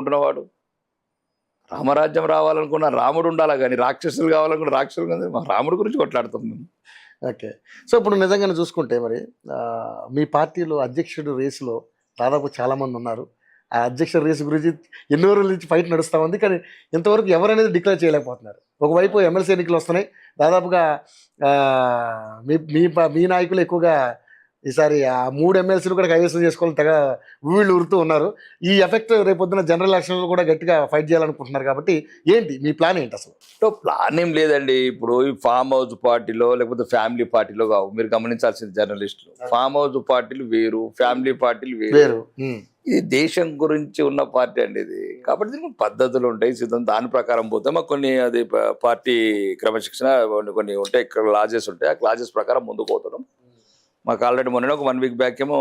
అనుకుంటున్నవాడు రామరాజ్యం రావాలనుకున్న రాముడు ఉండాలా కానీ రాక్షసులు కావాలనుకున్న రాక్షసులు కానీ మా రాముడి గురించి కొట్లాడుతాం మేము. ఓకే. సో ఇప్పుడు నిజంగానే చూసుకుంటే మరి మీ పార్టీలో అధ్యక్షుడు రేసులో దాదాపు చాలామంది ఉన్నారు. ఆ అధ్యక్ష రేసు గురించి ఎన్నో రోజుల నుంచి ఫైట్ నడుస్తూ ఉంది. కానీ ఇంతవరకు ఎవరనేది డిక్లేర్ చేయలేకపోతున్నారు. ఒకవైపు ఎమ్మెల్సీ ఎన్నికలు వస్తున్నాయి. దాదాపుగా మీ నాయకులు ఎక్కువగా ఈసారి ఆ 3 ఎమ్మెల్సీలు కూడా కైవసం చేసుకోవాలని తెగ వీళ్ళు ఊరుతూ ఉన్నారు. ఈ ఎఫెక్ట్ రేపొద్దున జనరల్ ఎలక్షన్లో కూడా గట్టిగా ఫైట్ చేయాలనుకుంటున్నారు. కాబట్టి ఏంటి మీ ప్లాన్ ఏంటి అసలు? ప్లాన్ ఏం లేదండి. ఇప్పుడు ఈ ఫామ్ హౌస్ పార్టీలో లేకపోతే ఫ్యామిలీ పార్టీలో కావు. మీరు గమనించాల్సింది జర్నలిస్టులు, ఫామ్ హౌస్ పార్టీలు వేరు, ఫ్యామిలీ పార్టీలు వేరు. ఇది దేశం గురించి ఉన్న పార్టీ అండి ఇది. కాబట్టి దీనికి పద్ధతులు ఉంటాయి, సిద్ధం దాని ప్రకారం పోతే మాకు కొన్ని అది పార్టీ క్రమశిక్షణ కొన్ని ఉంటాయి, క్లాజెస్ ఉంటాయి. ఆ క్లాజెస్ ప్రకారం ముందుకు పోతున్నాం. మాకు ఆల్రెడీ మొన్న ఒక 1 వీక్ బ్యాక్ ఏమో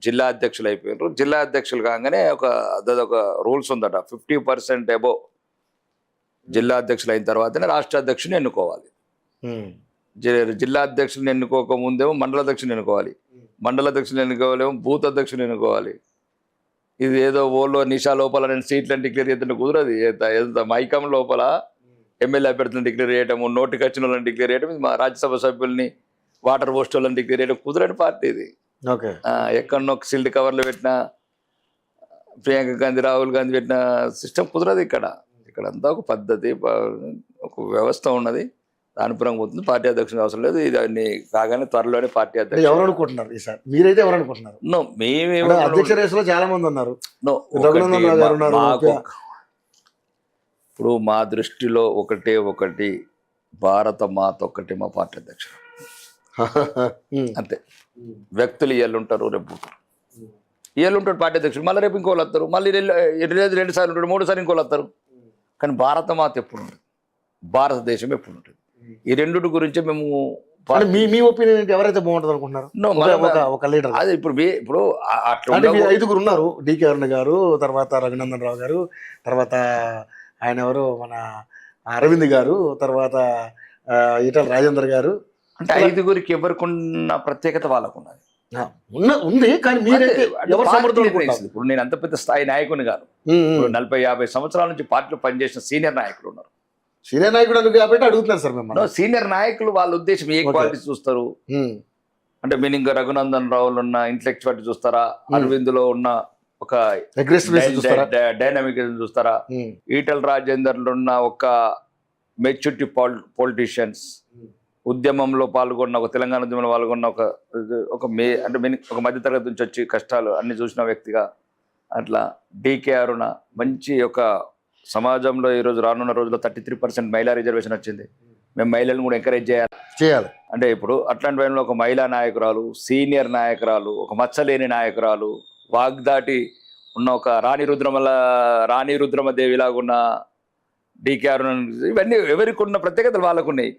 జిల్లా అధ్యక్షులు అయిపోయారు. జిల్లా అధ్యక్షులు కాగానే ఒక రూల్స్ ఉందట, 50% అబోవ్ జిల్లా అధ్యక్షులు అయిన తర్వాతనే రాష్ట్ర అధ్యక్షుని ఎన్నుకోవాలి. జిల్లా అధ్యక్షుని ఎన్నుకోక ముందేమో మండల అధ్యక్షుని ఎన్నుకోవాలి, మండల అధ్యక్షుని ఎన్నుకోవాలేమో బూత్ అధ్యక్షుని ఎన్నుకోవాలి. ఇది ఏదో ఓళ్ళో నిషా లోపల నేను సీట్లను డిక్లేర్ చేస్తుంటే కుదరదు. ఎంత మైకం లోపల ఎమ్మెల్యే అభ్యర్థులను డిక్లేర్ చేయటము, నోటికి వచ్చిన వాళ్ళని డిక్లేర్ చేయడం, మా రాజ్యసభ సభ్యుల్ని వాటర్ పోస్ట్ వాళ్ళని డిక్లేర్ చేయడం కుదరని పార్టీ ఇది. ఎక్కడనో సిల్డ్ కవర్లు పెట్టిన ప్రియాంక గాంధీ, రాహుల్ గాంధీ పెట్టిన సిస్టమ్ కుదరదు. ఇక్కడంతా ఒక పద్ధతి, ఒక వ్యవస్థ ఉన్నది. దాని పరంగా పోతుంది. పార్టీ అధ్యక్షునికి అవసరం లేదు. ఇది కాగానే త్వరలోనే పార్టీ అధ్యక్షుడు. ఎవరు అనుకుంటున్నారు ఈసారి? మీరైతే ఎవరు అనుకుంటున్నారు? మేమేమో అధ్యక్ష రేసులో చాలా మంది ఉన్నారు. ఇప్పుడు మా దృష్టిలో ఒకటి భారత మాత ఒక్కటి మా పార్టీ అధ్యక్షుడు అంతే. వ్యక్తులు ఇయ్యాలుంటారు, రేపు ఇయ్యాలుంటాడు పార్టీ అధ్యక్షుడు, మళ్ళీ రేపు ఇంకోళ్ళు వస్తారు, మళ్ళీ 2 సార్లు ఉంటాడు, 3 సార్లు ఇంకోళ్ళు వస్తారు. కానీ భారత మాత ఎప్పుడు ఉంటుంది, భారతదేశం ఎప్పుడు ఉంటుంది. ఈ రెండుటి గురించి మేము మీ ఒపీనియన్ ఏంటి? ఎవరైతే బాగుంటుంది అనుకుంటున్నారు? ఒక లీడర్ అదే ఇప్పుడు అట్లా 5 ఉన్నారు. డికే అరుణ గారు, తర్వాత రఘునందన్ రావు గారు, తర్వాత ఆయన ఎవరు మన అరవింద్ గారు, తర్వాత ఈటల రాజేందర్ గారు. అంటే 5గురికి ఎవరికున్న ప్రత్యేకత వాళ్ళకు ఉన్నది ఉంది. కానీ మీరైతే ఇప్పుడు నేను అంత పెద్ద స్థాయి నాయకుని కాదు. ఇప్పుడు 40-50 సంవత్సరాల నుంచి పార్టీలో పనిచేసిన సీనియర్ నాయకులు ఉన్నారు. సీనియర్ నాయకుడు కాబట్టి అడుగుతున్నారు సార్ మిమ్మల్ని. సీనియర్ నాయకులు వాళ్ళ ఉద్దేశం ఏ క్వాలిటీ చూస్తారు అంటే, మీనింగ్ రఘునందన్ రావులో ఉన్న ఇంటలెక్చువాలిటీ చూస్తారా, అరవింద్లో ఉన్న ఒక డైనమిక్ చూస్తారా, ఈటల రాజేందర్లో ఉన్న ఒక మెచ్యూరిటీ పొలిటీషియన్స్, ఉద్యమంలో పాల్గొన్న ఒక తెలంగాణ ఉద్యమంలో పాల్గొన్న ఒక మధ్యతరగతి నుంచి వచ్చి కష్టాలు అన్ని చూసిన వ్యక్తిగా అట్లా డీకే అరుణ మంచి ఒక సమాజంలో ఈరోజు రానున్న రోజుల్లో 33% మహిళా రిజర్వేషన్ వచ్చింది. మేము మహిళలను కూడా ఎంకరేజ్ చేయాలి. అంటే ఇప్పుడు అట్లాంటి టైంలో ఒక మహిళా నాయకురాలు, సీనియర్ నాయకురాలు, ఒక మచ్చలేని నాయకురాలు, వాగ్దాటి ఉన్న ఒక రాణి రుద్రమదేవిలాగా ఉన్న డీకే అరుణ, ఇవన్నీ ఎవరికి ఉన్న ప్రత్యేకతలు వాళ్ళకు ఉన్నాయి.